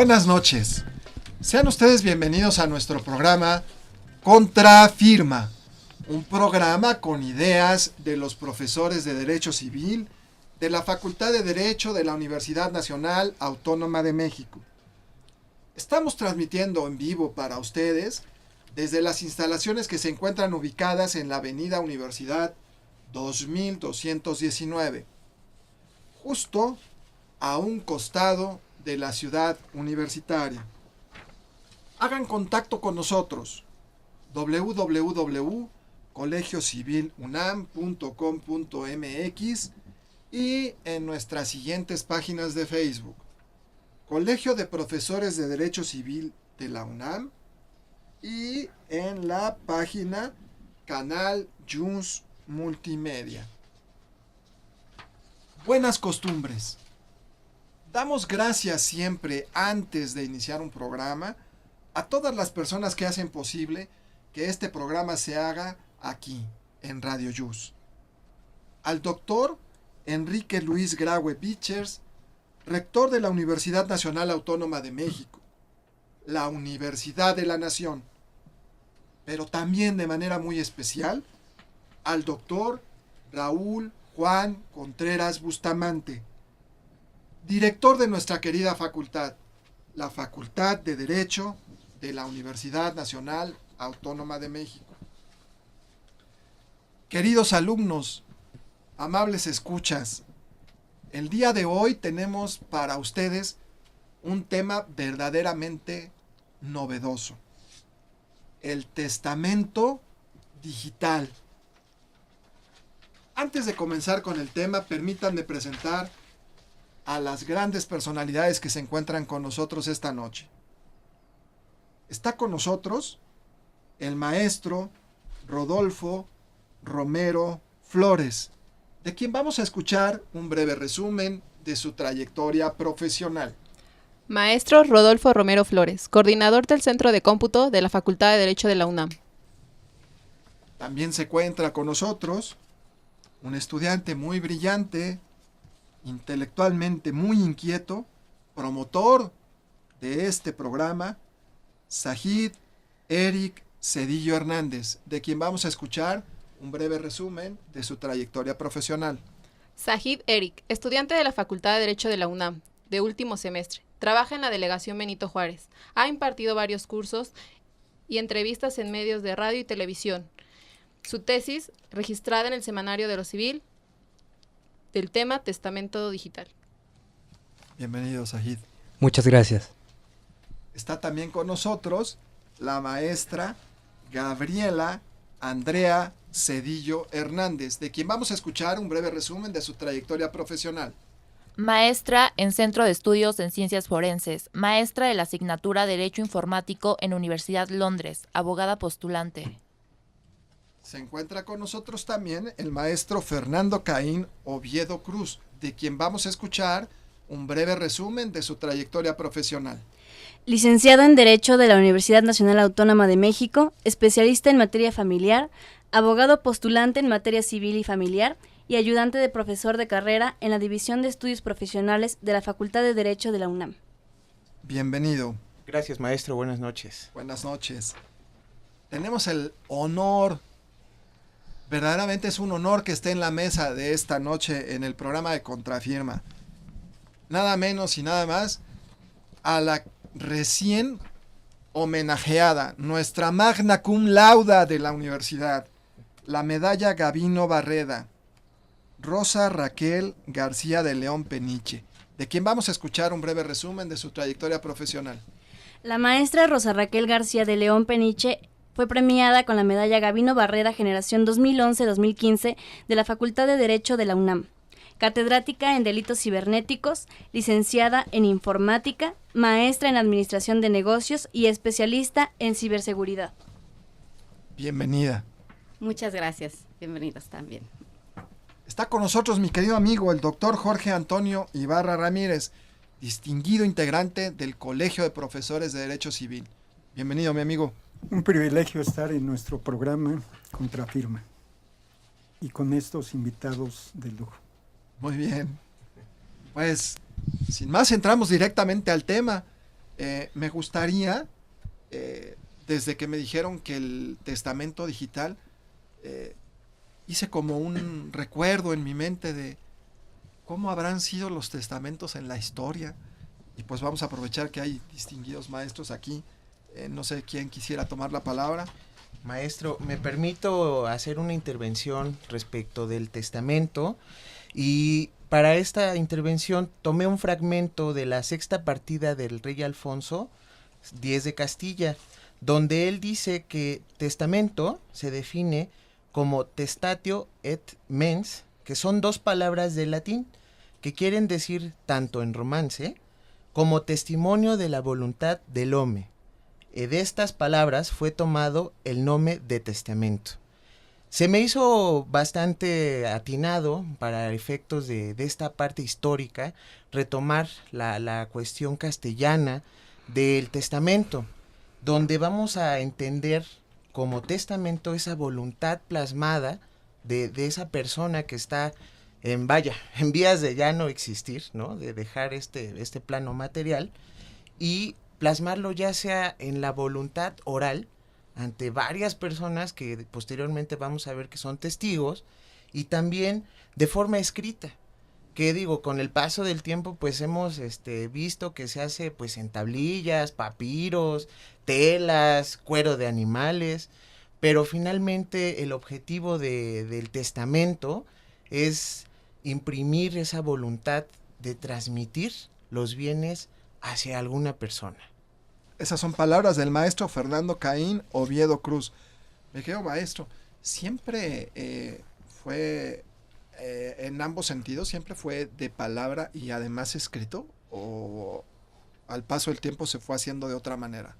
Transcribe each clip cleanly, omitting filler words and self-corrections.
Buenas noches. Sean ustedes bienvenidos a nuestro programa Contrafirma, un programa con ideas de los profesores de Derecho Civil de la Facultad de Derecho de la Universidad Nacional Autónoma de México. Estamos transmitiendo en vivo para ustedes desde las instalaciones que se encuentran ubicadas en la Avenida Universidad 2219, justo a un costado de la ciudad universitaria. Hagan contacto con nosotros www.colegiocivilunam.com.mx y en nuestras siguientes páginas de Facebook: Colegio de Profesores de Derecho Civil de la UNAM, y en la página Canal Junts Multimedia. Buenas costumbres. Damos gracias siempre antes de iniciar un programa a todas las personas que hacen posible que este programa se haga aquí, en Radio Yus. Al doctor Enrique Luis Graue Vichers, rector de la Universidad Nacional Autónoma de México, la Universidad de la Nación, pero también de manera muy especial al doctor Raúl Juan Contreras Bustamante, director de nuestra querida facultad, la Facultad de Derecho de la Universidad Nacional Autónoma de México. Queridos alumnos, amables escuchas, el día de hoy tenemos para ustedes un tema verdaderamente novedoso: el testamento digital. Antes de comenzar con el tema, permítanme presentar a las grandes personalidades que se encuentran con nosotros esta noche. Está con nosotros el maestro Rodolfo Romero Flores, de quien vamos a escuchar un breve resumen de su trayectoria profesional. Maestro Rodolfo Romero Flores, coordinador del Centro de Cómputo de la Facultad de Derecho de la UNAM. También se encuentra con nosotros un estudiante muy brillante, intelectualmente muy inquieto, promotor de este programa, Zahid Eric Cedillo Hernández, de quien vamos a escuchar un breve resumen de su trayectoria profesional. Zahid Eric, estudiante de la Facultad de Derecho de la UNAM, de último semestre. Trabaja en la Delegación Benito Juárez. Ha impartido varios cursos y entrevistas en medios de radio y televisión. Su tesis, registrada en el Semanario de lo Civil, del tema Testamento Digital. Bienvenido, Zahid. Muchas gracias. Está también con nosotros la maestra Gabriela Andrea Cedillo Hernández, de quien vamos a escuchar un breve resumen de su trayectoria profesional. Maestra en Centro de Estudios en Ciencias Forenses, maestra de la asignatura Derecho Informático en Universidad Londres, abogada postulante. Se encuentra con nosotros también el maestro Fernando Caín Oviedo Cruz, de quien vamos a escuchar un breve resumen de su trayectoria profesional. Licenciado en Derecho de la Universidad Nacional Autónoma de México, especialista en materia familiar, abogado postulante en materia civil y familiar y ayudante de profesor de carrera en la División de Estudios Profesionales de la Facultad de Derecho de la UNAM. Bienvenido. Gracias, maestro. Buenas noches. Buenas noches. Tenemos el honor, verdaderamente es un honor que esté en la mesa de esta noche en el programa de Contrafirma. Nada menos y nada más a la recién homenajeada, nuestra magna cum laude de la universidad, la medalla Gavino Barreda, Rosa Raquel García de León Peniche, de quien vamos a escuchar un breve resumen de su trayectoria profesional. La maestra Rosa Raquel García de León Peniche fue premiada con la medalla Gavino Barreda Generación 2011-2015 de la Facultad de Derecho de la UNAM. Catedrática en Delitos Cibernéticos, licenciada en Informática, maestra en Administración de Negocios y especialista en Ciberseguridad. Bienvenida. Muchas gracias. Bienvenidos también. Está con nosotros mi querido amigo, el doctor Jorge Antonio Ibarra Ramírez, distinguido integrante del Colegio de Profesores de Derecho Civil. Bienvenido, mi amigo. Un privilegio estar en nuestro programa Contrafirma y con estos invitados de lujo. Muy bien. Pues, sin más, entramos directamente al tema. Me gustaría, desde que me dijeron que el testamento digital, hice como un recuerdo en mi mente de cómo habrán sido los testamentos en la historia. Y pues vamos a aprovechar que hay distinguidos maestros aquí. No sé quién quisiera tomar la palabra. Maestro, me permito hacer una intervención respecto del testamento, y para esta intervención tomé un fragmento de la sexta partida del rey Alfonso X de Castilla, donde él dice que testamento se define como testatio et mens, que son dos palabras del latín que quieren decir tanto en romance como testimonio de la voluntad del hombre. De estas palabras fue tomado el nombre de testamento. Se me hizo bastante atinado, para efectos de esta parte histórica, retomar la cuestión castellana del testamento, donde vamos a entender como testamento esa voluntad plasmada de esa persona que está en vías de ya no existir, ¿no? De dejar este plano material, y plasmarlo ya sea en la voluntad oral ante varias personas que posteriormente vamos a ver que son testigos, y también de forma escrita, que digo, con el paso del tiempo pues hemos visto que se hace pues en tablillas, papiros, telas, cuero de animales, pero finalmente el objetivo del testamento es imprimir esa voluntad de transmitir los bienes hacia alguna persona. Esas son palabras del maestro Fernando Caín Oviedo Cruz. Me quedo, maestro, siempre fue, en ambos sentidos, siempre fue de palabra y además escrito, o al paso del tiempo se fue haciendo de otra manera.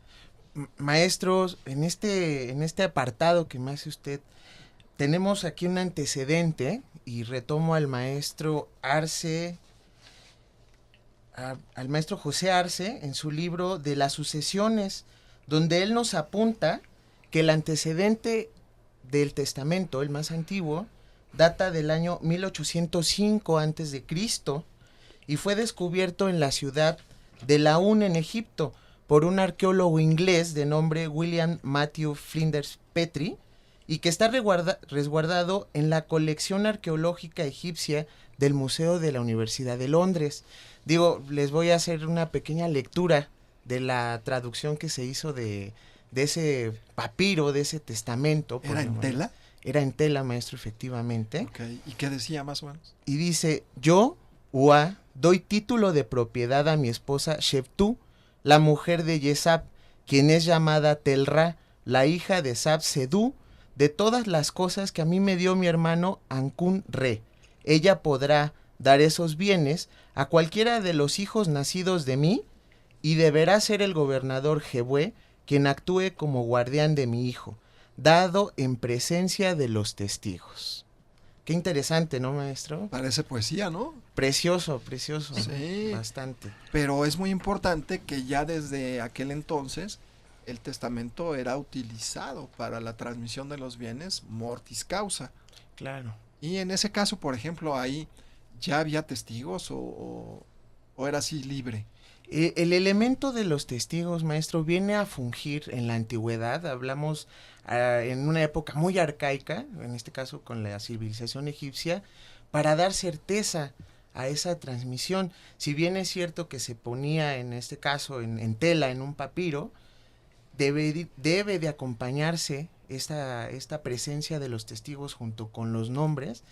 Maestros, en este apartado que me hace usted, tenemos aquí un antecedente, y retomo al maestro Arce, al maestro José Arce, en su libro de las sucesiones, donde él nos apunta que el antecedente del testamento, el más antiguo, data del año 1805 a.C. y fue descubierto en la ciudad de Laún, en Egipto, por un arqueólogo inglés de nombre William Matthew Flinders Petrie, y que está resguardado en la colección arqueológica egipcia del Museo de la Universidad de Londres. Digo, les voy a hacer una pequeña lectura de la traducción que se hizo de ese papiro, de ese testamento. ¿Era en tela? Era en tela, maestro, efectivamente. Okay. ¿Y qué decía más o menos? Y dice: yo, Ua, doy título de propiedad a mi esposa Sheftu, la mujer de Yesab, quien es llamada Telra, la hija de Sab-Sedú, de todas las cosas que a mí me dio mi hermano Ancún Re. Ella podrá dar esos bienes a cualquiera de los hijos nacidos de mí, y deberá ser el gobernador Jebue quien actúe como guardián de mi hijo, dado en presencia de los testigos. Qué interesante, ¿no, maestro? Parece poesía, ¿no? Precioso, precioso. Sí. Bastante. Pero es muy importante que ya desde aquel entonces el testamento era utilizado para la transmisión de los bienes mortis causa. Claro. Y en ese caso, por ejemplo, ahí ya había testigos o era así libre. El elemento de los testigos, maestro, viene a fungir en la antigüedad. Hablamos en una época muy arcaica, en este caso con la civilización egipcia, para dar certeza a esa transmisión. Si bien es cierto que se ponía en este caso en tela, en un papiro, debe de acompañarse esta presencia de los testigos junto con los nombres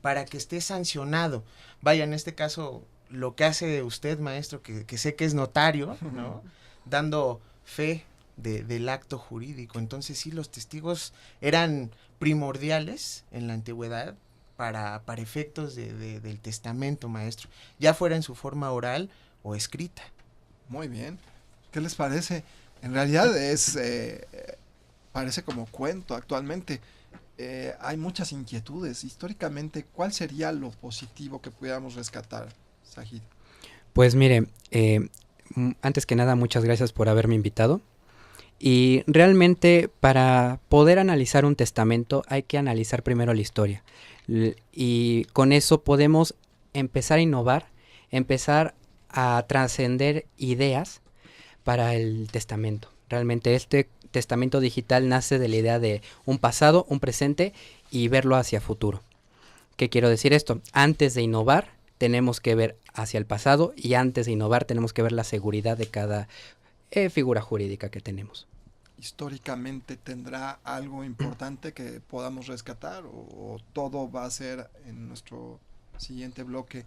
para que esté sancionado. Vaya, en este caso, lo que hace usted, maestro, que sé que es notario, ¿no? Dando fe del acto jurídico. Entonces sí, los testigos eran primordiales en la antigüedad para efectos del testamento, maestro, ya fuera en su forma oral o escrita. Muy bien. ¿Qué les parece? En realidad parece como cuento actualmente. Hay muchas inquietudes. Históricamente, ¿cuál sería lo positivo que pudiéramos rescatar, Sajid? Pues mire, antes que nada, muchas gracias por haberme invitado. Y realmente, para poder analizar un testamento, hay que analizar primero la historia. Y con eso podemos empezar a innovar, empezar a trascender ideas para el testamento. Realmente este testamento digital nace de la idea de un pasado, un presente y verlo hacia futuro. ¿Qué quiero decir esto? Antes de innovar, tenemos que ver hacia el pasado y antes de innovar tenemos que ver la seguridad de cada figura jurídica que tenemos. ¿Históricamente tendrá algo importante que podamos rescatar o todo va a ser en nuestro siguiente bloque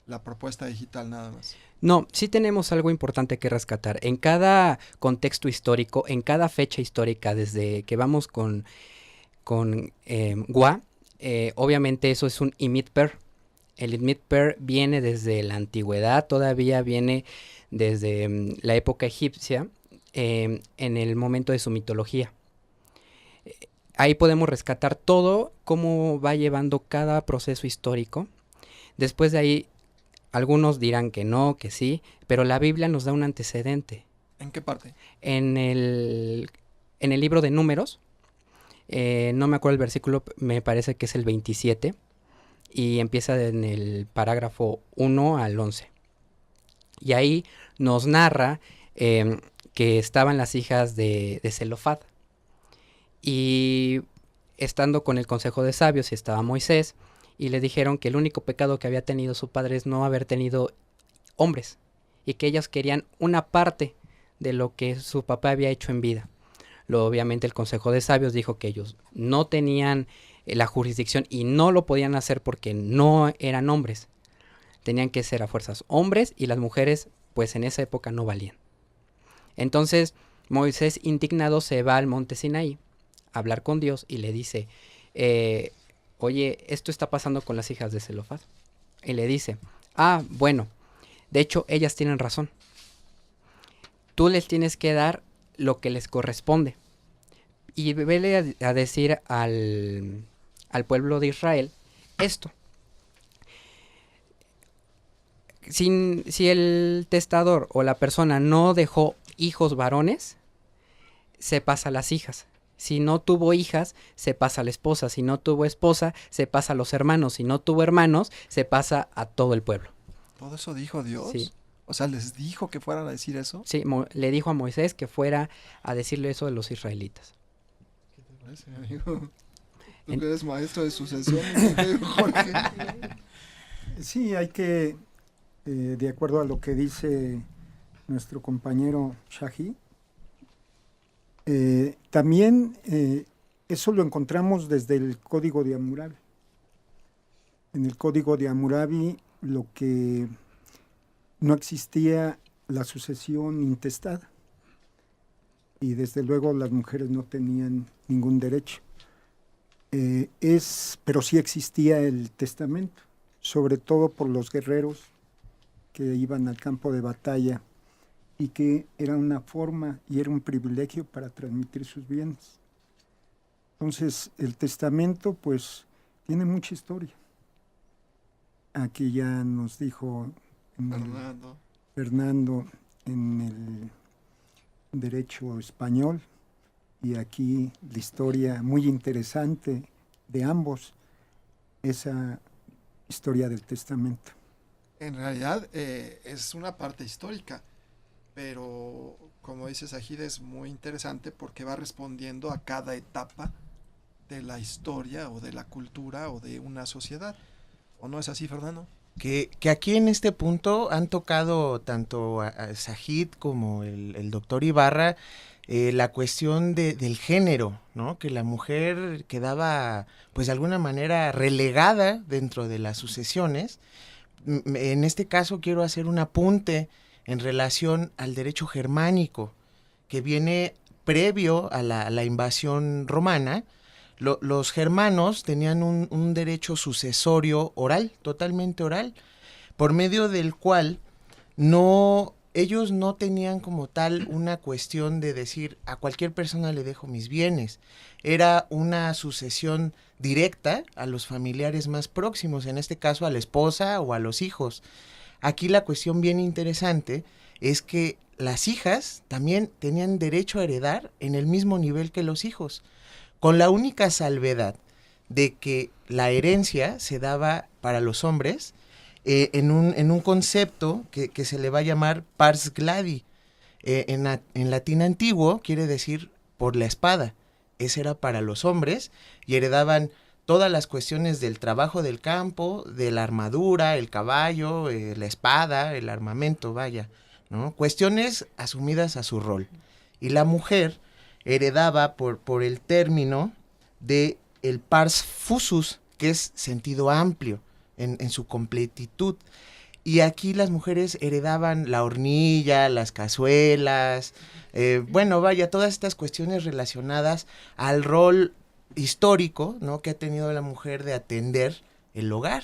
la propuesta digital nada más? No, sí tenemos algo importante que rescatar. En cada contexto histórico, en cada fecha histórica, desde que vamos con Gua, obviamente eso es un imit-per. El imit-per viene desde la antigüedad, todavía viene desde la época egipcia, en el momento de su mitología. Ahí podemos rescatar todo, cómo va llevando cada proceso histórico. Después de ahí, algunos dirán que no, que sí, pero la Biblia nos da un antecedente. ¿En qué parte? En el libro de Números, no me acuerdo el versículo, me parece que es el 27, y empieza en el parágrafo 1 al 11. Y ahí nos narra que estaban las hijas de Zelofad. Y estando con el consejo de sabios, estaba Moisés, y le dijeron que el único pecado que había tenido su padre es no haber tenido hombres, y que ellas querían una parte de lo que su papá había hecho en vida. Obviamente el consejo de sabios dijo que ellos no tenían la jurisdicción y no lo podían hacer porque no eran hombres. Tenían que ser a fuerzas hombres y las mujeres pues en esa época no valían. Entonces Moisés indignado se va al monte Sinaí a hablar con Dios y le dice, oye, esto está pasando con las hijas de Zelofad. Y le dice, bueno, de hecho ellas tienen razón. Tú les tienes que dar lo que les corresponde. Y vele a decir al pueblo de Israel esto. Si el testador o la persona no dejó hijos varones, se pasa a las hijas. Si no tuvo hijas, se pasa a la esposa. Si no tuvo esposa, se pasa a los hermanos. Si no tuvo hermanos, se pasa a todo el pueblo. ¿Todo eso dijo Dios? Sí. O sea, ¿les dijo que fueran a decir eso? Sí, le dijo a Moisés que fuera a decirle eso de los israelitas. ¿Qué te parece, amigo? Tú que eres maestro de sucesión, Jorge. Sí, hay que, de acuerdo a lo que dice nuestro compañero Shahi, también eso lo encontramos desde el Código de Hammurabi. En el Código de Hammurabi lo que no existía la sucesión intestada y desde luego las mujeres no tenían ningún derecho. Pero sí existía el testamento, sobre todo por los guerreros que iban al campo de batalla y que era una forma y era un privilegio para transmitir sus bienes. Entonces el testamento pues tiene mucha historia. Aquí ya nos dijo Fernando en el derecho español, y aquí la historia muy interesante de ambos, esa historia del testamento. En realidad es una parte histórica, pero como dice Sajid es muy interesante porque va respondiendo a cada etapa de la historia o de la cultura o de una sociedad. ¿O no es así, Fernando? Que aquí en este punto han tocado tanto a Sajid como el doctor Ibarra la cuestión del género, ¿no? Que la mujer quedaba pues de alguna manera relegada dentro de las sucesiones. En este caso quiero hacer un apunte en relación al derecho germánico que viene previo a la invasión romana. Los germanos tenían un derecho sucesorio oral, totalmente oral, por medio del cual ellos no tenían como tal una cuestión de decir a cualquier persona le dejo mis bienes. Era una sucesión directa a los familiares más próximos, en este caso a la esposa o a los hijos. Aquí la cuestión bien interesante es que las hijas también tenían derecho a heredar en el mismo nivel que los hijos, con la única salvedad de que la herencia se daba para los hombres en un concepto que se le va a llamar pars gladi. En latín antiguo quiere decir por la espada. Ese era para los hombres y heredaban todas las cuestiones del trabajo del campo, de la armadura, el caballo, la espada, el armamento, vaya, ¿no? Cuestiones asumidas a su rol. Y la mujer heredaba por el término de el pars fusus, que es sentido amplio en su completitud. Y aquí las mujeres heredaban la hornilla, las cazuelas, bueno, vaya, todas estas cuestiones relacionadas al rol histórico, ¿no?, que ha tenido la mujer de atender el hogar,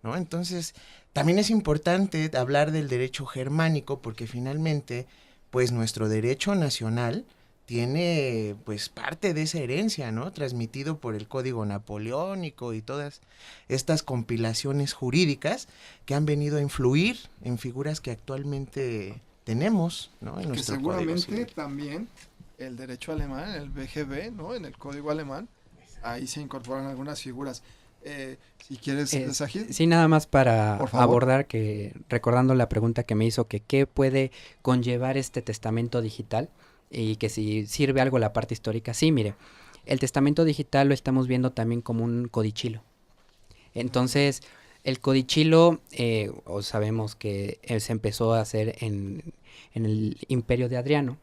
¿no? Entonces, también es importante hablar del derecho germánico porque finalmente, pues nuestro derecho nacional tiene pues parte de esa herencia, ¿no?, transmitido por el Código Napoleónico y todas estas compilaciones jurídicas que han venido a influir en figuras que actualmente tenemos, ¿no?, en nuestro Código seguramente Civil. También el derecho alemán, el BGB, ¿no?, en el Código Alemán, ahí se incorporan algunas figuras. Si quieres, Sajid. Sí, nada más para Por favor. abordar, que recordando la pregunta que me hizo, que qué puede conllevar este testamento digital y que si sirve algo la parte histórica. Sí, mire, el testamento digital lo estamos viendo también como un codicilo. Entonces, el codicilo, sabemos que se empezó a hacer en el Imperio de Adriano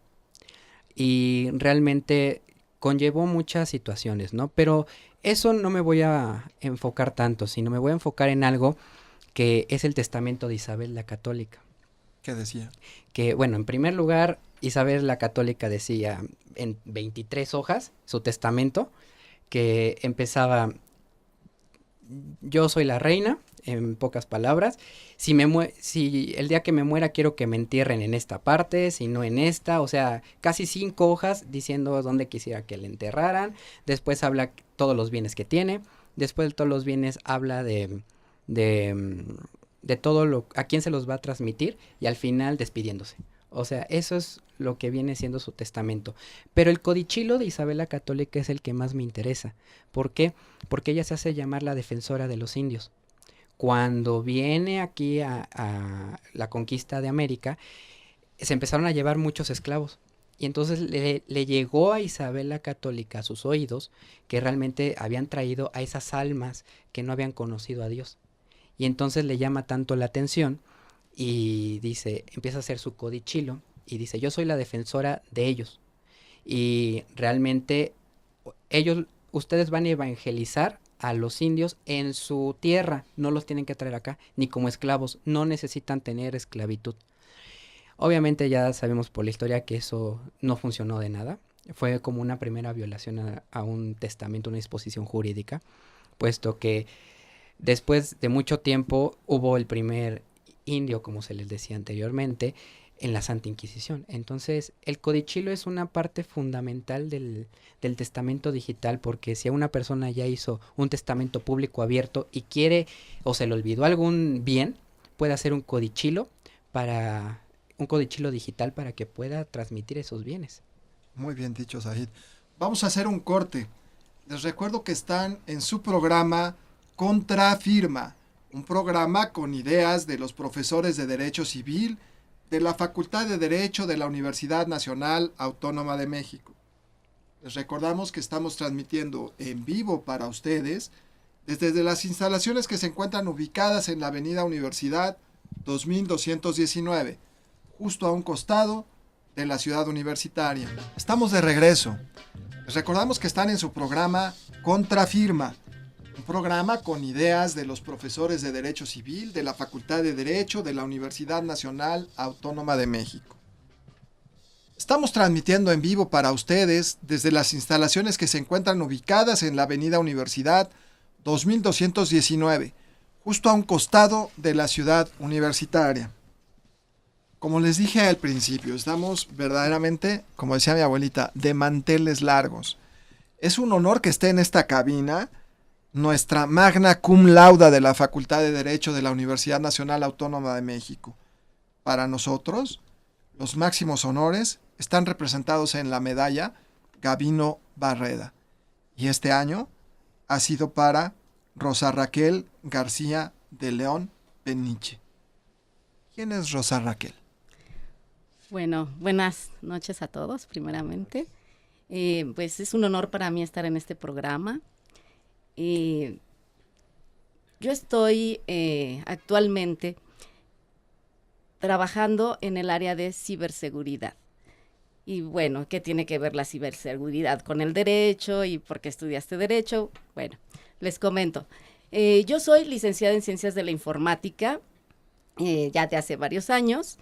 y realmente conllevó muchas situaciones, ¿no? Pero eso no me voy a enfocar tanto, sino me voy a enfocar en algo que es el testamento de Isabel la Católica. ¿Qué decía? Que, bueno, en primer lugar, Isabel la Católica decía en 23 hojas su testamento, que empezaba: yo soy la reina, en pocas palabras, si el día que me muera quiero que me entierren en esta parte, si no en esta, o sea, casi 5 hojas diciendo dónde quisiera que le enterraran. Después habla todos los bienes que tiene, después de todos los bienes habla de todo a quién se los va a transmitir y al final despidiéndose. O sea, eso es lo que viene siendo su testamento. Pero el codicilo de Isabel la Católica es el que más me interesa. ¿Por qué? Porque ella se hace llamar la defensora de los indios. Cuando viene aquí a la conquista de América, se empezaron a llevar muchos esclavos. Y entonces le llegó a Isabel la Católica a sus oídos que realmente habían traído a esas almas que no habían conocido a Dios. Y entonces le llama tanto la atención y dice, empieza a hacer su codicilo y dice: yo soy la defensora de ellos. Y realmente ustedes van a evangelizar a los indios en su tierra, no los tienen que traer acá, ni como esclavos, no necesitan tener esclavitud. Obviamente ya sabemos por la historia que eso no funcionó de nada, fue como una primera violación a un testamento, una disposición jurídica, puesto que después de mucho tiempo hubo el primer indio, como se les decía anteriormente, en la Santa Inquisición. Entonces, el codicilo es una parte fundamental del testamento digital, porque si a una persona ya hizo un testamento público abierto y quiere o se le olvidó algún bien, puede hacer un codicilo digital para que pueda transmitir esos bienes. Muy bien dicho, Sajid. Vamos a hacer un corte. Les recuerdo que están en su programa Contrafirma, un programa con ideas de los profesores de Derecho Civil de la Facultad de Derecho de la Universidad Nacional Autónoma de México. Les recordamos que estamos transmitiendo en vivo para ustedes desde las instalaciones que se encuentran ubicadas en la Avenida Universidad 2219, justo a un costado de la ciudad universitaria. Estamos de regreso. Les recordamos que están en su programa Contrafirma, un programa con ideas de los profesores de Derecho Civil de la Facultad de Derecho de la Universidad Nacional Autónoma de México. Estamos transmitiendo en vivo para ustedes desde las instalaciones que se encuentran ubicadas en la Avenida Universidad 2219, justo a un costado de la ciudad universitaria. Como les dije al principio, estamos verdaderamente, como decía mi abuelita, de manteles largos. Es un honor que esté en esta cabina nuestra magna cum laude de la Facultad de Derecho de la Universidad Nacional Autónoma de México. Para nosotros, los máximos honores están representados en la medalla Gabino Barreda. Y este año ha sido para Rosa Raquel García de León Peniche. ¿Quién es Rosa Raquel? Bueno, buenas noches a todos, primeramente. Pues es un honor para mí estar en este programa. Yo estoy actualmente trabajando en el área de ciberseguridad. Y bueno, ¿qué tiene que ver la ciberseguridad con el derecho y por qué estudiaste derecho? Bueno, les comento. Yo soy licenciada en Ciencias de la Informática, ya de hace varios años.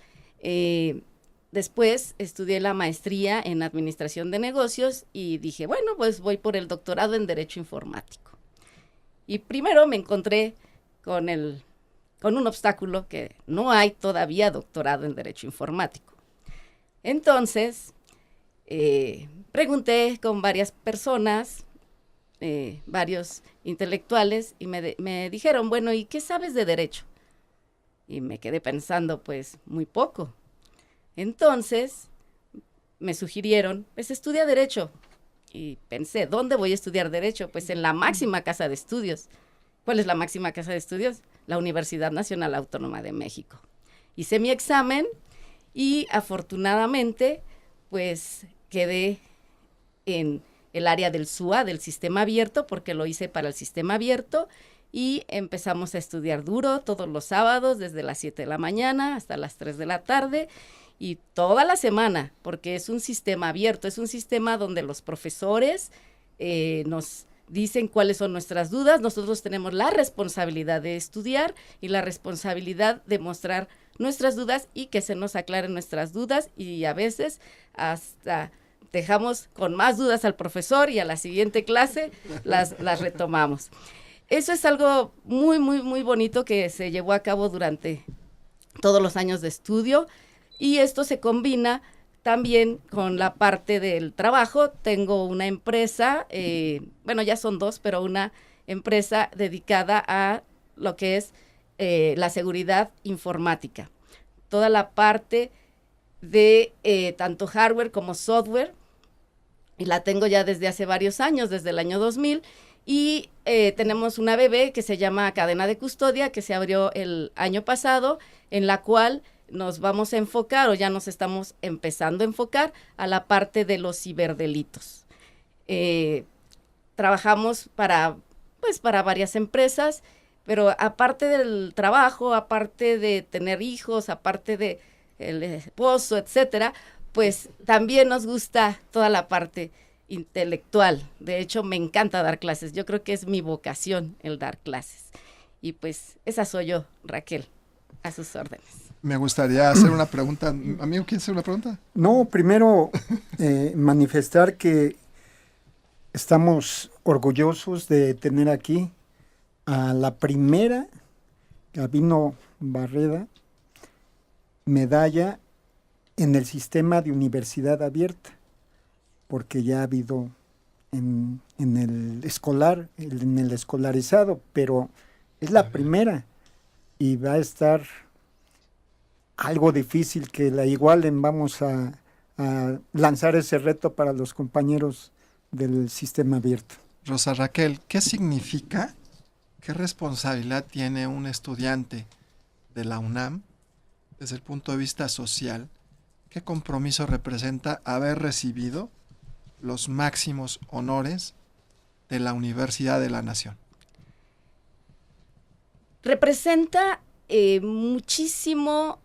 Después estudié la maestría en Administración de Negocios y dije, bueno, pues voy por el doctorado en Derecho Informático. Y primero me encontré con un obstáculo, que no hay todavía doctorado en Derecho Informático. Entonces, pregunté con varias personas, varios intelectuales, y me dijeron, bueno, ¿y qué sabes de derecho? Y me quedé pensando, pues, muy poco. Entonces, me sugirieron, pues, estudia derecho. Y pensé, ¿dónde voy a estudiar derecho? Pues en la máxima casa de estudios. ¿Cuál es la máxima casa de estudios? La Universidad Nacional Autónoma de México. Hice mi examen y afortunadamente, pues quedé en el área del SUA, del sistema abierto, porque lo hice para el sistema abierto, y empezamos a estudiar duro todos los sábados, desde las 7 de la mañana hasta las 3 de la tarde, y toda la semana, porque es un sistema abierto, es un sistema donde los profesores nos dicen cuáles son nuestras dudas, nosotros tenemos la responsabilidad de estudiar y la responsabilidad de mostrar nuestras dudas y que se nos aclaren nuestras dudas, y a veces hasta dejamos con más dudas al profesor y a la siguiente clase las retomamos. Eso es algo muy, muy, muy bonito que se llevó a cabo durante todos los años de estudio, y esto se combina también con la parte del trabajo. Tengo una empresa, bueno, ya son dos, pero una empresa dedicada a lo que es la seguridad informática. Toda la parte de tanto hardware como software, y la tengo ya desde hace varios años, desde el año 2000, y tenemos una bebé que se llama Cadena de Custodia, que se abrió el año pasado, en la cual nos vamos a enfocar, o ya nos estamos empezando a enfocar, a la parte de los ciberdelitos. Trabajamos para varias empresas, pero aparte del trabajo, aparte de tener hijos, aparte de el esposo, etcétera, pues también nos gusta toda la parte intelectual. De hecho, me encanta dar clases. Yo creo que es mi vocación el dar clases. Y pues esa soy yo, Raquel, a sus órdenes. Me gustaría hacer una pregunta. Amigo, ¿quieres hacer una pregunta? No, primero manifestar que estamos orgullosos de tener aquí a la primera Gabino Barreda medalla en el sistema de universidad abierta, porque ya ha habido en el escolar, en el escolarizado, pero es la primera y va a estar algo difícil que la igualen. Vamos a lanzar ese reto para los compañeros del sistema abierto. Rosa Raquel, ¿qué significa, qué responsabilidad tiene un estudiante de la UNAM desde el punto de vista social? ¿Qué compromiso representa haber recibido los máximos honores de la Universidad de la Nación? Representa muchísima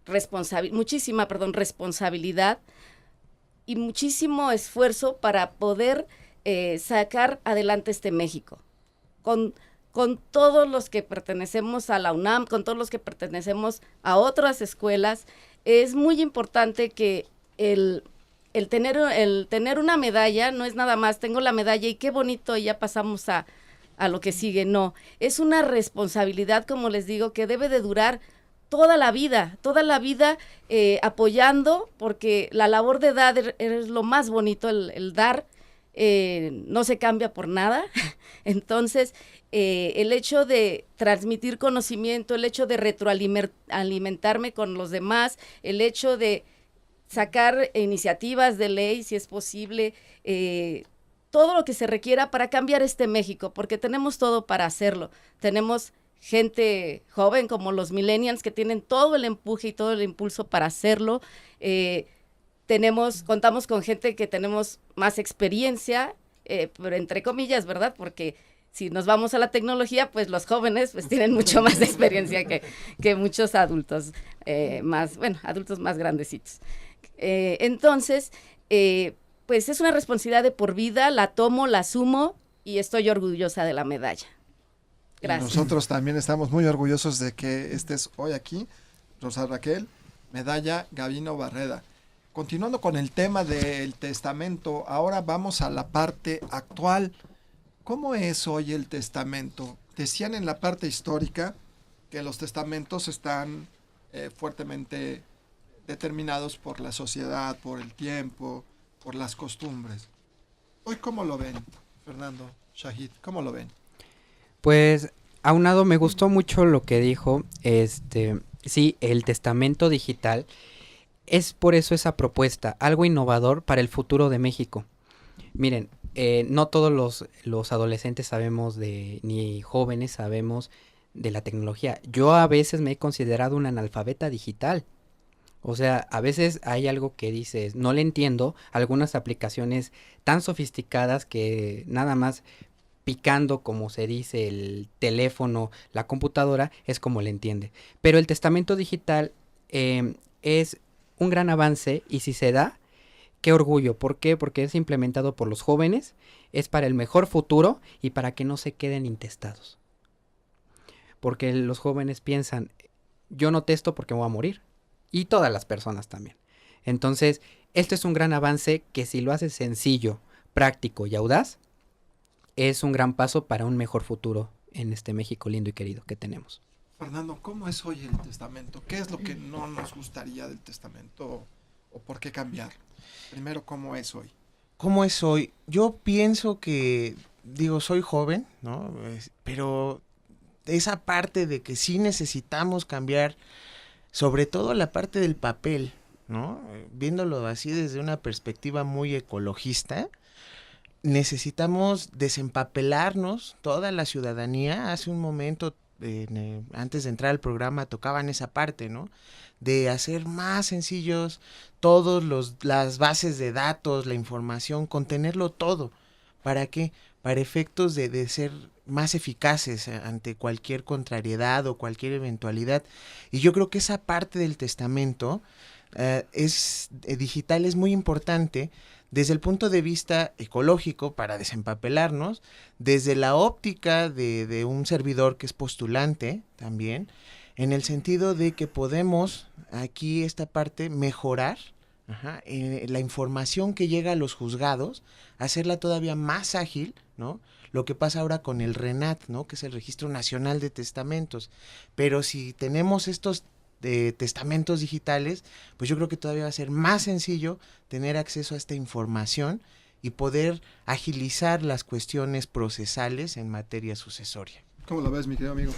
responsabilidad y muchísimo esfuerzo para poder sacar adelante este México. Con todos los que pertenecemos a la UNAM, con todos los que pertenecemos a otras escuelas, es muy importante que el tener una medalla no es nada más, tengo la medalla y qué bonito, y ya pasamos a lo que sigue. No, es una responsabilidad, como les digo, que debe de durar toda la vida apoyando, porque la labor de dar es lo más bonito, el dar no se cambia por nada. Entonces, el hecho de transmitir conocimiento, el hecho de retroalimentarme con los demás, el hecho de sacar iniciativas de ley, si es posible, todo lo que se requiera para cambiar este México, porque tenemos todo para hacerlo. Tenemos gente joven como los millennials que tienen todo el empuje y todo el impulso para hacerlo. Contamos con gente que tenemos más experiencia, pero entre comillas, ¿verdad? Porque si nos vamos a la tecnología, pues los jóvenes pues tienen mucho más experiencia que muchos adultos, adultos más grandecitos. Entonces, pues es una responsabilidad de por vida, la tomo, la asumo y estoy orgullosa de la medalla. Gracias. Y nosotros también estamos muy orgullosos de que estés hoy aquí, Rosa Raquel, medalla Gabino Barreda. Continuando con el tema del testamento, ahora vamos a la parte actual. ¿Cómo es hoy el testamento? Decían en la parte histórica que los testamentos están fuertemente determinados por la sociedad, por el tiempo, por las costumbres. ¿Hoy cómo lo ven, Fernando, Shahid? ¿Cómo lo ven? Pues, aunado, me gustó mucho lo que dijo, sí, el testamento digital, es por eso esa propuesta, algo innovador para el futuro de México. Miren, no todos los adolescentes sabemos ni jóvenes sabemos de la tecnología. Yo a veces me he considerado un analfabeta digital. O sea, a veces hay algo que dices, no le entiendo, algunas aplicaciones tan sofisticadas que nada más picando, como se dice, el teléfono, la computadora, es como le entiende. Pero el testamento digital es un gran avance y si se da, qué orgullo. ¿Por qué? Porque es implementado por los jóvenes, es para el mejor futuro y para que no se queden intestados. Porque los jóvenes piensan, yo no testo porque me voy a morir. Y todas las personas también. Entonces, esto es un gran avance que si lo haces sencillo, práctico y audaz, es un gran paso para un mejor futuro en este México lindo y querido que tenemos. Fernando, ¿cómo es hoy el testamento? ¿Qué es lo que no nos gustaría del testamento o por qué cambiar? Primero, ¿cómo es hoy? ¿Cómo es hoy? Yo pienso que, soy joven, ¿no? Pero esa parte de que sí necesitamos cambiar, sobre todo la parte del papel, ¿no? Viéndolo así desde una perspectiva muy ecologista, necesitamos desempapelarnos toda la ciudadanía. Hace un momento, antes de entrar al programa, tocaban esa parte, ¿no? De hacer más sencillos las bases de datos, la información, contenerlo todo. ¿Para qué? Para efectos de ser más eficaces ante cualquier contrariedad o cualquier eventualidad. Y yo creo que esa parte del testamento digital es muy importante desde el punto de vista ecológico para desempapelarnos, desde la óptica de un servidor que es postulante también, en el sentido de que podemos aquí esta parte mejorar la información que llega a los juzgados, hacerla todavía más ágil, ¿no? Lo que pasa ahora con el RENAT, ¿no? Que es el Registro Nacional de Testamentos. Pero si tenemos estos testamentos digitales, pues yo creo que todavía va a ser más sencillo tener acceso a esta información y poder agilizar las cuestiones procesales en materia sucesoria. ¿Cómo lo ves, mi querido amigo?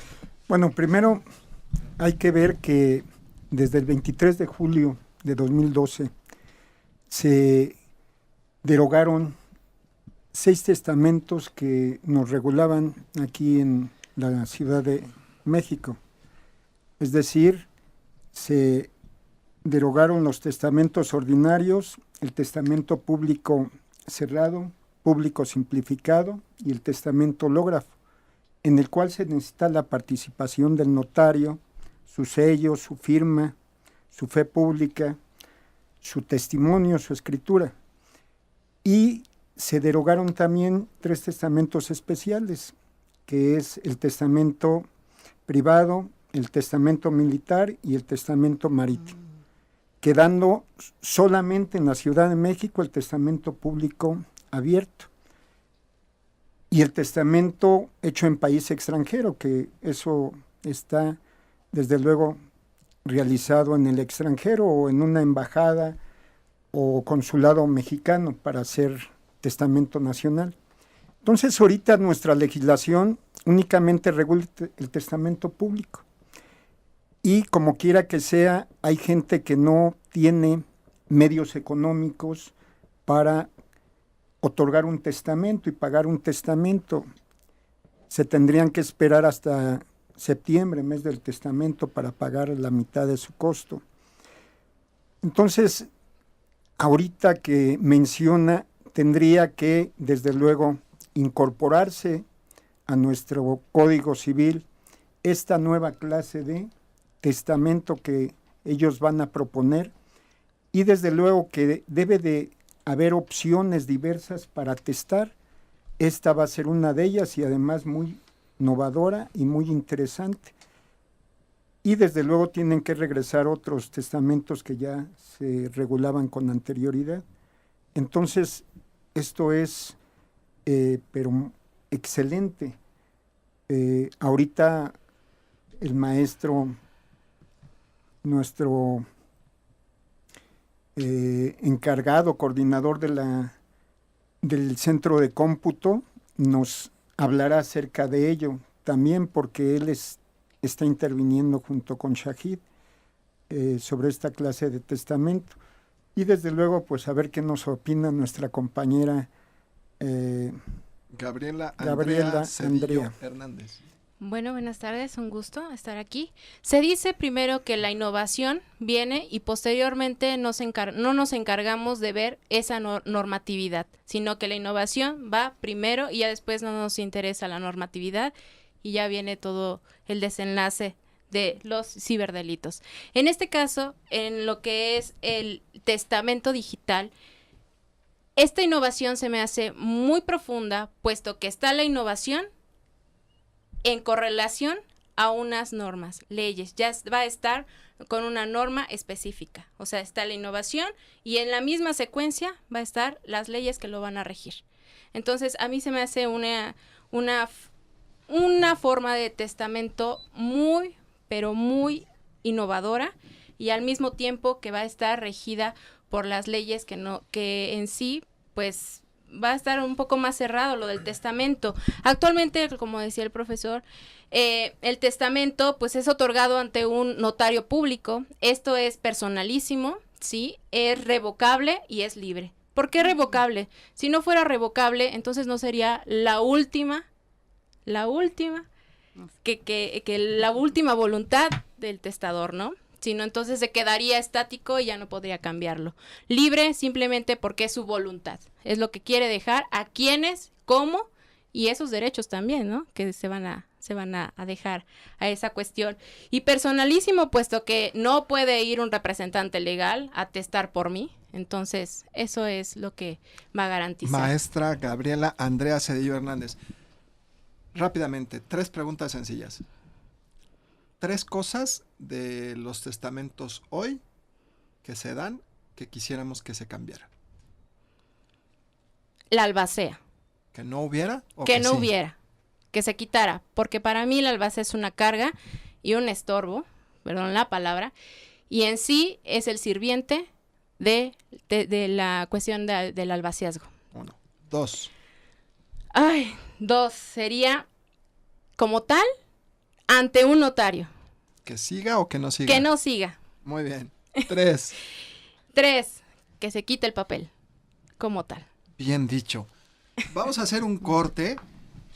Bueno, primero hay que ver que desde el 23 de julio de 2012 se derogaron 6 testamentos que nos regulaban aquí en la Ciudad de México. Es decir, se derogaron los testamentos ordinarios, el testamento público cerrado, público simplificado y el testamento hológrafo, en el cual se necesita la participación del notario, su sello, su firma, su fe pública, su testimonio, su escritura. Y se derogaron también 3 testamentos especiales, que es el testamento privado, el testamento militar y el testamento marítimo, quedando solamente en la Ciudad de México el testamento público abierto. Y el testamento hecho en país extranjero, que eso está desde luego realizado en el extranjero o en una embajada o consulado mexicano para hacer testamento nacional. Entonces ahorita nuestra legislación únicamente regula el testamento público. Y como quiera que sea, hay gente que no tiene medios económicos para otorgar un testamento y pagar un testamento. Se tendrían que esperar hasta septiembre, mes del testamento, para pagar la mitad de su costo. Entonces, ahorita que menciona, tendría que, desde luego, incorporarse a nuestro Código Civil esta nueva clase de testamento que ellos van a proponer, y desde luego que debe de haber opciones diversas para testar. Esta va a ser una de ellas y además muy innovadora y muy interesante. Y desde luego tienen que regresar otros testamentos que ya se regulaban con anterioridad. Entonces, esto es pero excelente. Ahorita el maestro, nuestro encargado, coordinador del centro de cómputo, nos hablará acerca de ello también, porque él está interviniendo junto con Shahid sobre esta clase de testamento. Y desde luego, pues a ver qué nos opina nuestra compañera Gabriela Andrea Hernández. Bueno, buenas tardes, un gusto estar aquí. Se dice primero que la innovación viene y posteriormente no nos encargamos de ver esa normatividad, sino que la innovación va primero y ya después no nos interesa la normatividad y ya viene todo el desenlace de los ciberdelitos. En este caso, en lo que es el testamento digital, esta innovación se me hace muy profunda, puesto que está la innovación en correlación a unas normas, leyes, ya va a estar con una norma específica, o sea, está la innovación y en la misma secuencia va a estar las leyes que lo van a regir. Entonces, a mí se me hace una forma de testamento muy, pero muy innovadora y al mismo tiempo que va a estar regida por las leyes que en sí, pues, va a estar un poco más cerrado lo del testamento. Actualmente, como decía el profesor, el testamento pues es otorgado ante un notario público. Esto es personalísimo, ¿sí? Es revocable y es libre. ¿Por qué revocable? Si no fuera revocable, entonces no sería la última voluntad del testador, ¿no? Sino entonces se quedaría estático y ya no podría cambiarlo. Libre simplemente porque es su voluntad. Es lo que quiere dejar, a quiénes, cómo y esos derechos también, ¿no? Que se van a dejar a esa cuestión. Y personalísimo, puesto que no puede ir un representante legal a testar por mí. Entonces, eso es lo que va a garantizar. Maestra Gabriela Andrea Cedillo Hernández. Rápidamente, 3 preguntas sencillas. 3 cosas de los testamentos hoy que se dan que quisiéramos que se cambiaran. La albacea. ¿Que no hubiera? ¿O Que no sí? hubiera. Que se quitara. Porque para mí la albacea es una carga y un estorbo, perdón la palabra, y en sí es el sirviente de la cuestión del albaceazgo. 1. 2. 2 sería como tal ante un notario. ¿Que siga o que no siga? Que no siga. Muy bien. 3. 3, que se quite el papel como tal. Bien dicho. Vamos a hacer un corte.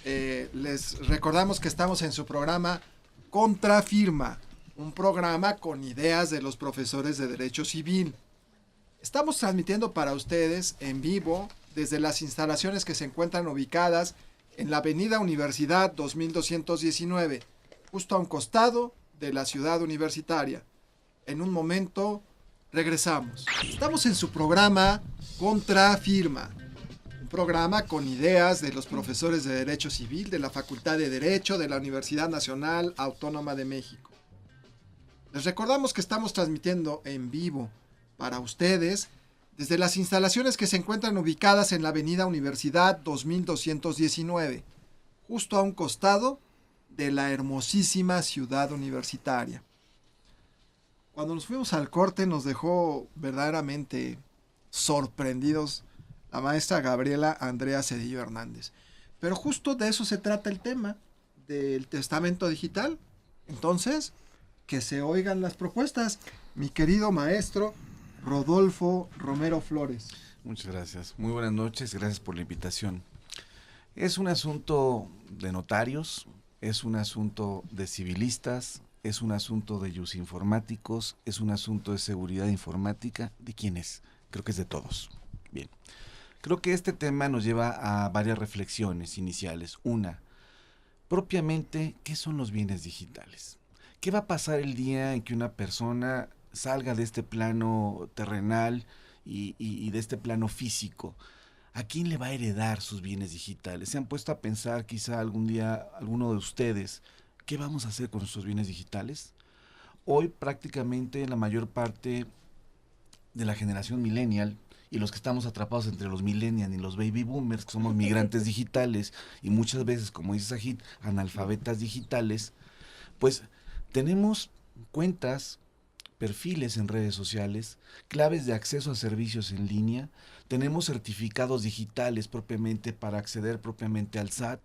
Les recordamos que estamos en su programa Contrafirma, un programa con ideas de los profesores de Derecho Civil. Estamos transmitiendo para ustedes en vivo desde las instalaciones que se encuentran ubicadas en la Avenida Universidad 2219, justo a un costado de la ciudad universitaria. En un momento regresamos. Estamos en su programa Contrafirma, un programa con ideas de los profesores de Derecho Civil de la Facultad de Derecho de la Universidad Nacional Autónoma de México. Les recordamos que estamos transmitiendo en vivo para ustedes desde las instalaciones que se encuentran ubicadas en la Avenida Universidad 2219, justo a un costado de la hermosísima ciudad universitaria. Cuando nos fuimos al corte nos dejó verdaderamente sorprendidos la maestra Gabriela Andrea Cedillo Hernández. Pero justo de eso se trata el tema del testamento digital. Entonces, que se oigan las propuestas. Mi querido maestro Rodolfo Romero Flores. Muchas gracias. Muy buenas noches. Gracias por la invitación. Es un asunto de notarios. es un asunto de civilistas, es un asunto de informáticos, es un asunto de seguridad informática. ¿De quién es? Creo que es de todos. Bien. Creo que este tema nos lleva a varias reflexiones iniciales. Una, propiamente, ¿qué son los bienes digitales? ¿Qué va a pasar el día en que una persona salga de este plano terrenal y de este plano físico? ¿A quién le va a heredar sus bienes digitales? ¿Se han puesto a pensar quizá algún día, alguno de ustedes, qué vamos a hacer con nuestros bienes digitales? Hoy prácticamente la mayor parte de la generación millennial y los que estamos atrapados entre los millennials y los baby boomers, que somos migrantes digitales y muchas veces, como dice Sajid, analfabetas digitales, pues tenemos cuentas, perfiles en redes sociales, claves de acceso a servicios en línea, tenemos certificados digitales propiamente para acceder propiamente al SAT,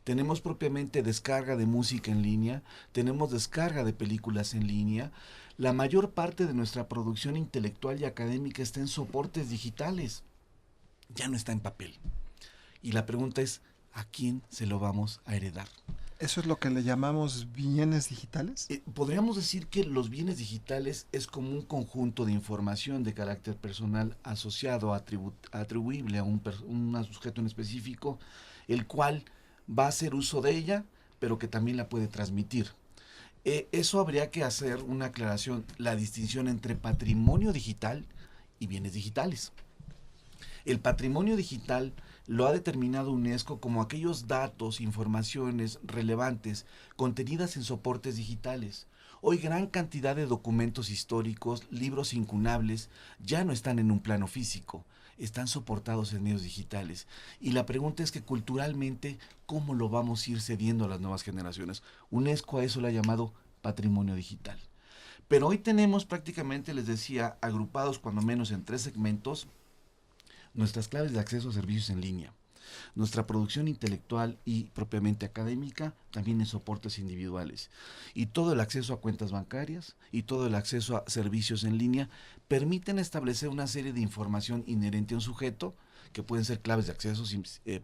tenemos propiamente descarga de música en línea, tenemos descarga de películas en línea. La mayor parte de nuestra producción intelectual y académica está en soportes digitales, ya no está en papel. Y la pregunta es, ¿a quién se lo vamos a heredar? ¿Eso es lo que le llamamos bienes digitales? Podríamos decir que los bienes digitales es como un conjunto de información de carácter personal asociado, atribuible a un sujeto en específico, el cual va a hacer uso de ella, pero que también la puede transmitir. Eso habría que hacer una aclaración, la distinción entre patrimonio digital y bienes digitales. El patrimonio digital lo ha determinado UNESCO como aquellos datos, informaciones relevantes contenidas en soportes digitales. Hoy gran cantidad de documentos históricos, libros incunables, ya no están en un plano físico, están soportados en medios digitales. Y la pregunta es que culturalmente, ¿cómo lo vamos a ir cediendo a las nuevas generaciones? UNESCO a eso le ha llamado patrimonio digital. Pero hoy tenemos prácticamente, les decía, agrupados cuando menos en 3 segmentos, nuestras claves de acceso a servicios en línea, nuestra producción intelectual y propiamente académica, también en soportes individuales. Y todo el acceso a cuentas bancarias y todo el acceso a servicios en línea permiten establecer una serie de información inherente a un sujeto, que pueden ser claves de acceso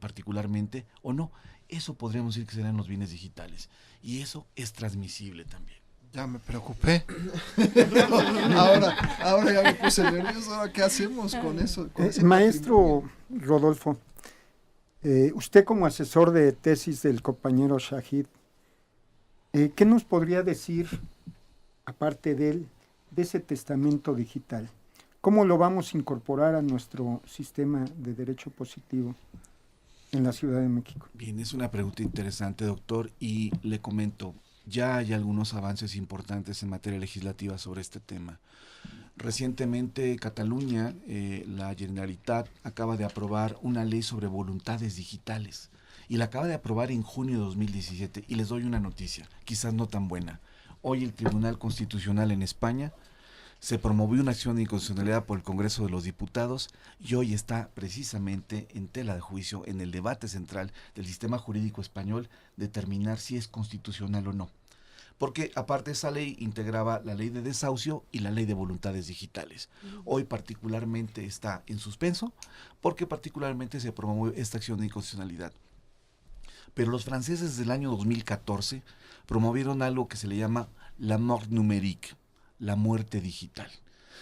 particularmente o no. Eso podríamos decir que serán los bienes digitales. Y eso es transmisible también. Ya me preocupé. ahora ya me puse nervioso. ¿Ahora qué hacemos con eso? Con ese maestro Rodolfo, usted como asesor de tesis del compañero Shahid, ¿qué nos podría decir, aparte de ese testamento digital? ¿Cómo lo vamos a incorporar a nuestro sistema de derecho positivo en la Ciudad de México? Bien, es una pregunta interesante, doctor, y le comento, ya hay algunos avances importantes en materia legislativa sobre este tema. Recientemente Cataluña, la Generalitat, acaba de aprobar una ley sobre voluntades digitales y la acaba de aprobar en junio de 2017. Y les doy una noticia, quizás no tan buena. Hoy el Tribunal Constitucional en España se promovió una acción de inconstitucionalidad por el Congreso de los Diputados y hoy está precisamente en tela de juicio, en el debate central del sistema jurídico español, determinar si es constitucional o no. Porque aparte esa ley integraba la ley de desahucio y la ley de voluntades digitales. Hoy particularmente está en suspenso porque particularmente se promovió esta acción de inconstitucionalidad. Pero los franceses desde el año 2014 promovieron algo que se le llama la mort numérique, la muerte digital.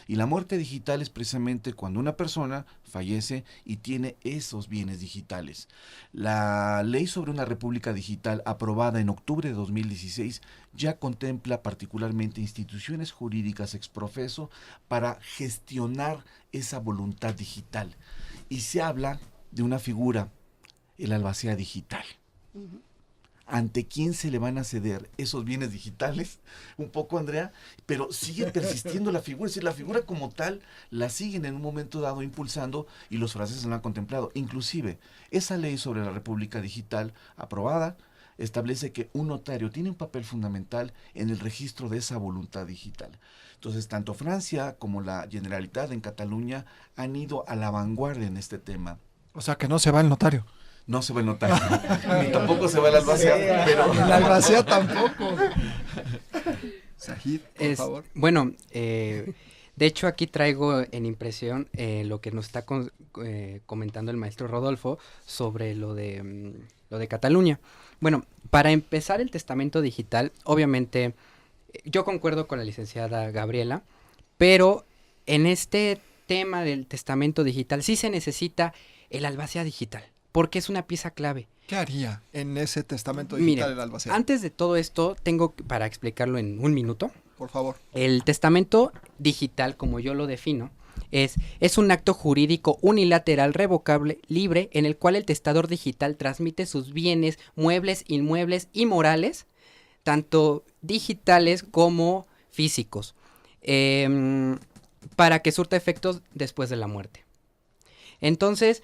Y la muerte digital es precisamente cuando una persona fallece y tiene esos bienes digitales. La ley sobre una república digital aprobada en octubre de 2016 ya contempla particularmente instituciones jurídicas ex profeso para gestionar esa voluntad digital. Y se habla de una figura, el albacea digital. ¿Ante quién se le van a ceder esos bienes digitales? Un poco, Andrea, pero sigue persistiendo la figura, es decir, la figura como tal la siguen en un momento dado impulsando y los franceses lo han contemplado. Inclusive, esa ley sobre la República Digital aprobada establece que un notario tiene un papel fundamental en el registro de esa voluntad digital. Entonces, tanto Francia como la Generalitat en Cataluña han ido a la vanguardia en este tema. O sea, que no se va el notario. No se va el notario, ni tampoco se va el albacea, pero... El albacea tampoco. Sajid, por favor. Bueno, de hecho aquí traigo en impresión lo que nos está comentando el maestro Rodolfo sobre lo de lo de Cataluña. Bueno, para empezar el testamento digital, obviamente yo concuerdo con la licenciada Gabriela, pero en este tema del testamento digital sí se necesita el albacea digital, porque es una pieza clave. ¿Qué haría en ese testamento digital Mire, el albacea? antes de todo esto, tengo para explicarlo en un minuto. Por favor. El testamento digital, como yo lo defino, es un acto jurídico unilateral, revocable, libre, en el cual el testador digital transmite sus bienes, muebles, inmuebles y morales, tanto digitales como físicos, para que surta efectos después de la muerte. Entonces,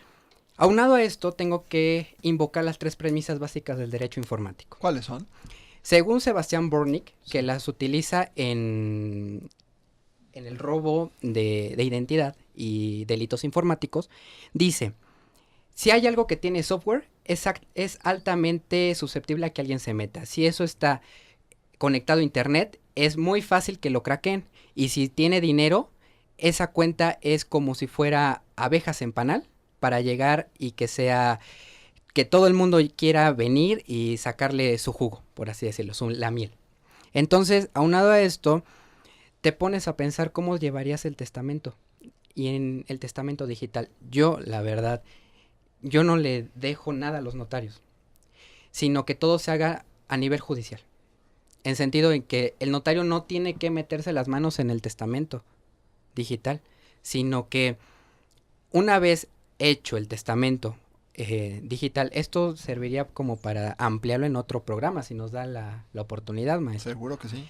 aunado a esto, tengo que invocar las 3 premisas básicas del derecho informático. ¿Cuáles son? Según Sebastián Bornik, que las utiliza en el robo de identidad y delitos informáticos, dice, si hay algo que tiene software, es altamente susceptible a que alguien se meta. Si eso está conectado a internet, es muy fácil que lo craqueen. Y si tiene dinero, esa cuenta es como si fuera abejas en panal para llegar y que todo el mundo quiera venir y sacarle su jugo, por así decirlo, la miel. Entonces, aunado a esto, te pones a pensar cómo llevarías el testamento. Y en el testamento digital, yo, la verdad, yo no le dejo nada a los notarios, sino que todo se haga a nivel judicial. En sentido en que el notario no tiene que meterse las manos en el testamento digital, sino que una vez hecho el testamento digital, esto serviría como para ampliarlo en otro programa, si nos da la oportunidad, maestro. Seguro que sí.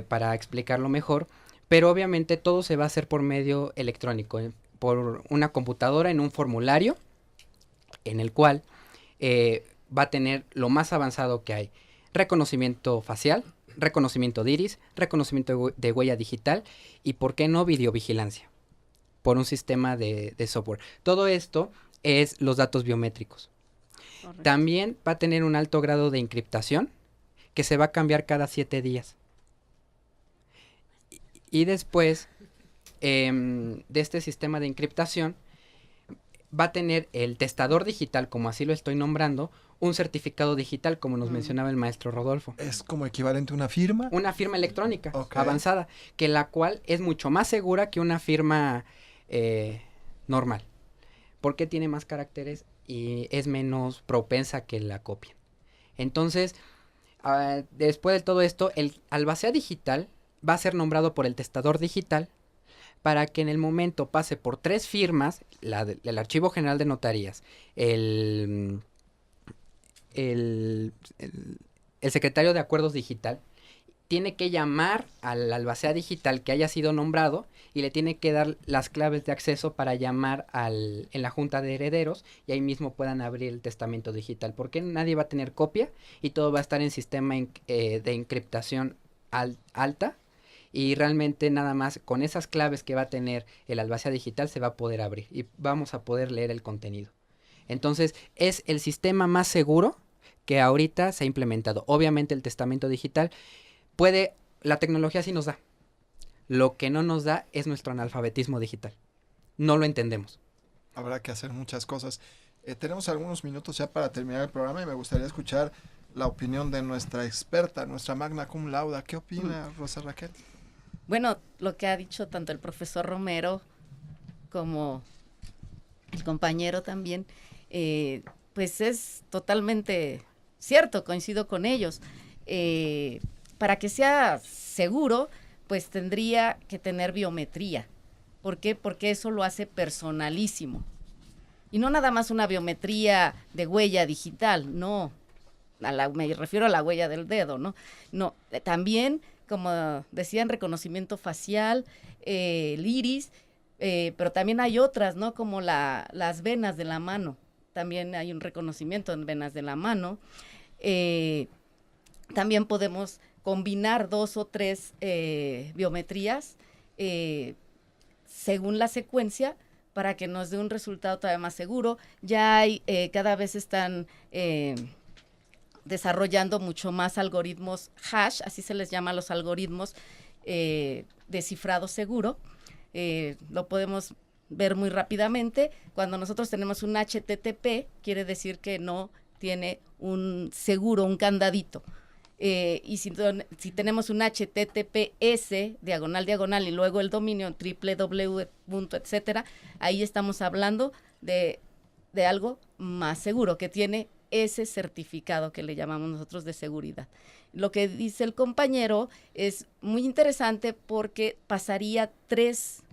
Para explicarlo mejor, pero obviamente todo se va a hacer por medio electrónico, por una computadora en un formulario, en el cual va a tener lo más avanzado que hay. Reconocimiento facial, reconocimiento de iris, reconocimiento de huella digital y, ¿por qué no, videovigilancia? Por un sistema de software. Todo esto es los datos biométricos. Correcto. También va a tener un alto grado de encriptación que se va a cambiar cada 7 días. Y después de este sistema de encriptación va a tener el testador digital, como así lo estoy nombrando, un certificado digital, como nos mencionaba el maestro Rodolfo. ¿Es como equivalente a una firma? Una firma electrónica avanzada, que la cual es mucho más segura que una firma normal, porque tiene más caracteres y es menos propensa que la copien. Entonces, después de todo esto, el albacea digital va a ser nombrado por el testador digital para que en el momento pase por 3 firmas, el Archivo General de Notarías, el secretario de Acuerdos Digital, tiene que llamar al albacea digital que haya sido nombrado y le tiene que dar las claves de acceso para llamar en la junta de herederos y ahí mismo puedan abrir el testamento digital, porque nadie va a tener copia y todo va a estar en sistema de encriptación alta, y realmente nada más con esas claves que va a tener el albacea digital se va a poder abrir y vamos a poder leer el contenido. Entonces es el sistema más seguro que ahorita se ha implementado. Obviamente el testamento digital la tecnología sí nos da. Lo que no nos da es nuestro analfabetismo digital. No lo entendemos. Habrá que hacer muchas cosas. Tenemos algunos minutos ya para terminar el programa y me gustaría escuchar la opinión de nuestra experta, nuestra magna cum laude. ¿Qué opina Rosa Raquel? Bueno, lo que ha dicho tanto el profesor Romero como el compañero también, pues es totalmente cierto, coincido con ellos. Para que sea seguro, pues tendría que tener biometría. ¿Por qué? Porque eso lo hace personalísimo. Y no nada más una biometría de huella digital, no. Me refiero a la huella del dedo, ¿no? No, también, como decían, reconocimiento facial, el iris, pero también hay otras, ¿no? Como las venas de la mano. También hay un reconocimiento en venas de la mano. También podemos combinar 2 o 3 biometrías según la secuencia para que nos dé un resultado todavía más seguro. Ya hay, cada vez están desarrollando mucho más algoritmos hash, así se les llama a los algoritmos de cifrado seguro. Lo podemos ver muy rápidamente. Cuando nosotros tenemos un HTTP, quiere decir que no tiene un seguro, un candadito. Y si tenemos un HTTPS, diagonal, y luego el dominio www. Etcétera, ahí estamos hablando de algo más seguro, que tiene ese certificado que le llamamos nosotros de seguridad. Lo que dice el compañero es muy interesante porque pasaría tres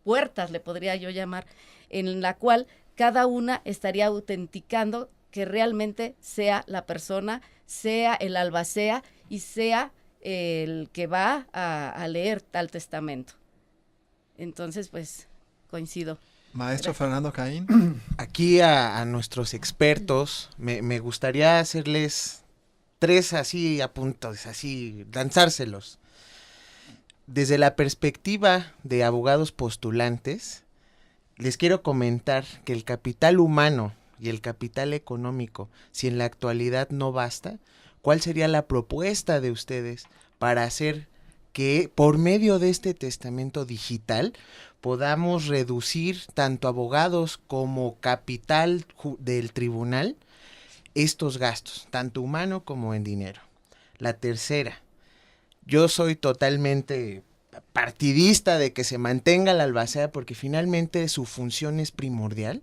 puertas, le podría yo llamar, en la cual cada una estaría autenticando que realmente sea la persona, sea el albacea y sea el que va a leer tal testamento. Entonces, pues, coincido. Maestro Fernando Caín. Aquí a nuestros expertos me gustaría hacerles 3 así apuntos, así lanzárselos. Desde la perspectiva de abogados postulantes, les quiero comentar que el capital humano y el capital económico, si en la actualidad no basta, ¿cuál sería la propuesta de ustedes para hacer que por medio de este testamento digital podamos reducir tanto abogados como capital del tribunal estos gastos, tanto humano como en dinero? La tercera, yo soy totalmente partidista de que se mantenga la albacea porque finalmente su función es primordial.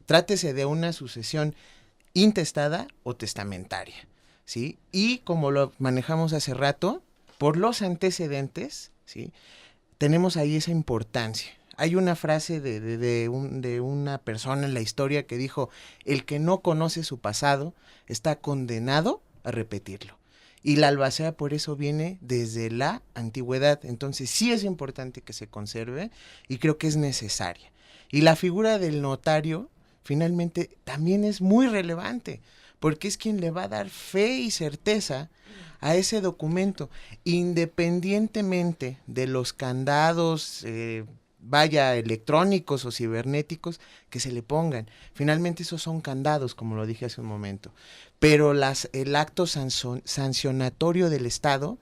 Trátese de una sucesión intestada o testamentaria, ¿sí? Y como lo manejamos hace rato, por los antecedentes, ¿sí? Tenemos ahí esa importancia. Hay una frase de una persona en la historia que dijo: el que no conoce su pasado está condenado a repetirlo. Y la albacea por eso viene desde la antigüedad. Entonces sí es importante que se conserve y creo que es necesaria. Y la figura del notario finalmente también es muy relevante, porque es quien le va a dar fe y certeza a ese documento, independientemente de los candados, electrónicos o cibernéticos que se le pongan. Finalmente esos son candados, como lo dije hace un momento, pero el acto sancionatorio del Estado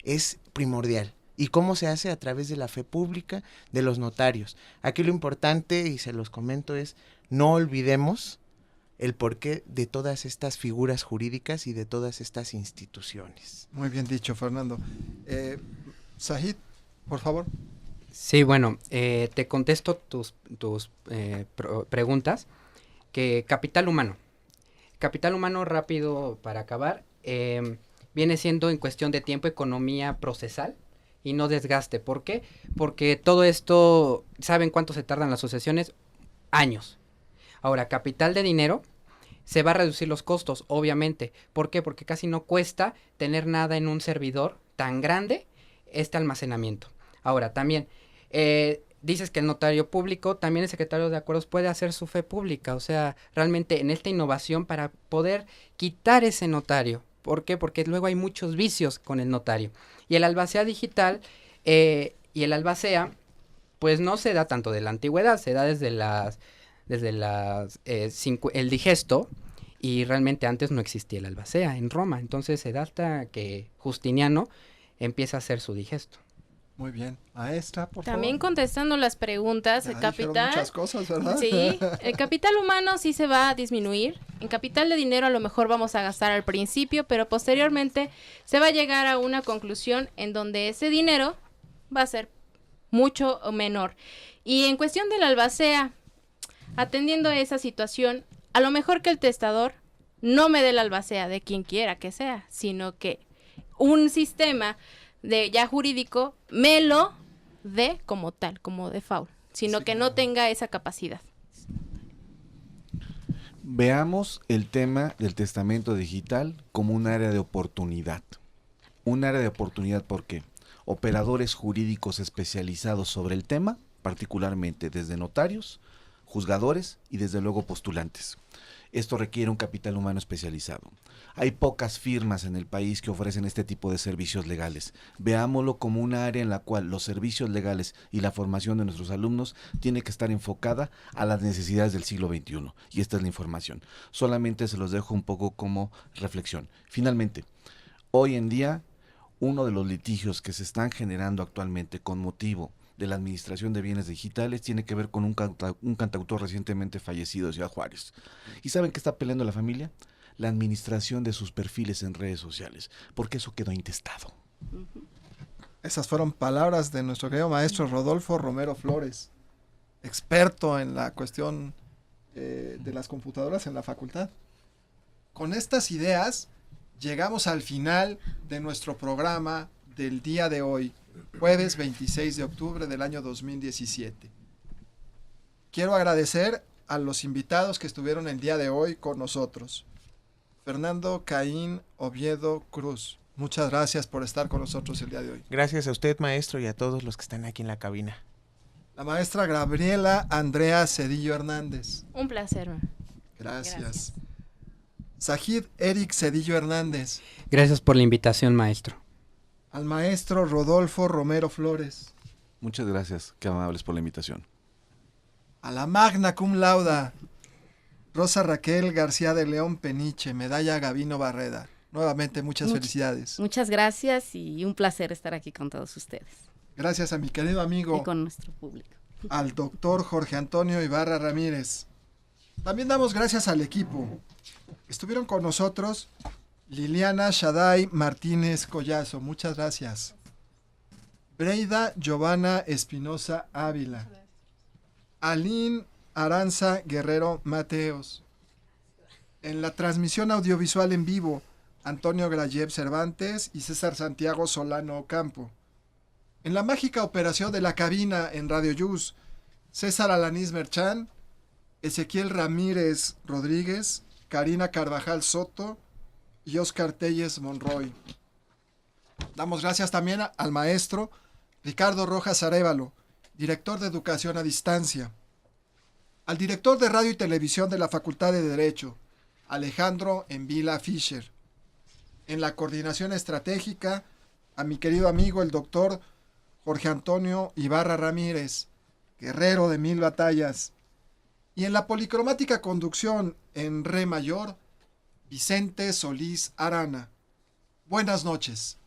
es primordial. ¿Y cómo se hace? A través de la fe pública de los notarios. Aquí lo importante, y se los comento, es no olvidemos el porqué de todas estas figuras jurídicas y de todas estas instituciones. Muy bien dicho, Fernando. Zahid, por favor. Sí, bueno, te contesto tus preguntas. Que capital humano rápido para acabar, viene siendo en cuestión de tiempo, economía procesal y no desgaste. ¿Por qué? Porque todo esto, ¿saben cuánto se tardan las sucesiones? Años. Ahora, capital de dinero, se va a reducir los costos, obviamente. ¿Por qué? Porque casi no cuesta tener nada en un servidor tan grande, este almacenamiento. Ahora, también, dices que el notario público, también el secretario de acuerdos puede hacer su fe pública. O sea, realmente en esta innovación para poder quitar ese notario. ¿Por qué? Porque luego hay muchos vicios con el notario. Y el albacea digital y el albacea, pues no se da tanto de la antigüedad, se da desde el digesto, y realmente antes no existía el albacea en Roma. Entonces se da hasta que Justiniano empieza a hacer su digesto. Muy bien. Maestra, por También favor. contestando las preguntas, el capital... muchas cosas, ¿verdad? Sí, el capital humano sí se va a disminuir. En capital de dinero a lo mejor vamos a gastar al principio, pero posteriormente se va a llegar a una conclusión en donde ese dinero va a ser mucho menor. Y en cuestión de la albacea, atendiendo a esa situación, a lo mejor que el testador no me dé la albacea de quien quiera que sea, sino que un sistema de ya jurídico me lo dé como tal, como default, sino que no tenga esa capacidad. Veamos el tema del testamento digital como un área de oportunidad. Un área de oportunidad porque operadores jurídicos especializados sobre el tema, particularmente desde notarios, juzgadores y desde luego postulantes. Esto requiere un capital humano especializado. Hay pocas firmas en el país que ofrecen este tipo de servicios legales. Veámoslo como un área en la cual los servicios legales y la formación de nuestros alumnos tiene que estar enfocada a las necesidades del siglo XXI. Y esta es la información. Solamente se los dejo un poco como reflexión. Finalmente, hoy en día, uno de los litigios que se están generando actualmente con motivo de la Administración de Bienes Digitales tiene que ver con un cantautor recientemente fallecido de Ciudad Juárez. ¿Y saben qué está peleando la familia? La administración de sus perfiles en redes sociales, porque eso quedó intestado. Esas fueron palabras de nuestro querido maestro Rodolfo Romero Flores, experto en la cuestión de las computadoras en la facultad. Con estas ideas llegamos al final de nuestro programa del día de hoy, jueves 26 de octubre del año 2017. Quiero agradecer a los invitados que estuvieron el día de hoy con nosotros. Fernando Caín Oviedo Cruz, muchas gracias por estar con nosotros el día de hoy. Gracias a usted, maestro, y a todos los que están aquí en la cabina. La maestra Gabriela Andrea Cedillo Hernández. Un placer. Gracias. Sajid Eric Cedillo Hernández. Gracias por la invitación, maestro. Al maestro Rodolfo Romero Flores. Muchas gracias, qué amables por la invitación. A la magna cum laude, Rosa Raquel García de León Peniche, medalla Gavino Barreda. Nuevamente muchas felicidades. Muchas gracias y un placer estar aquí con todos ustedes. Gracias a mi querido amigo. Y con nuestro público. Al doctor Jorge Antonio Ibarra Ramírez. También damos gracias al equipo. Estuvieron con nosotros Liliana Shaday Martínez Collazo, muchas gracias. Breida Giovanna Espinosa Ávila. Aline Aranza Guerrero Mateos. En la transmisión audiovisual en vivo, Antonio Grayev Cervantes y César Santiago Solano Ocampo. En la mágica operación de la cabina en Radio Yus, César Alanís Merchán, Ezequiel Ramírez Rodríguez, Karina Carvajal Soto y Oscar Telles Monroy. Damos gracias también al maestro Ricardo Rojas Arévalo, director de Educación a Distancia. Al director de Radio y Televisión de la Facultad de Derecho, Alejandro Envila Fischer. En la coordinación estratégica, a mi querido amigo el doctor Jorge Antonio Ibarra Ramírez, guerrero de 1000 batallas. Y en la policromática conducción en re mayor, Vicente Solís Arana. Buenas noches.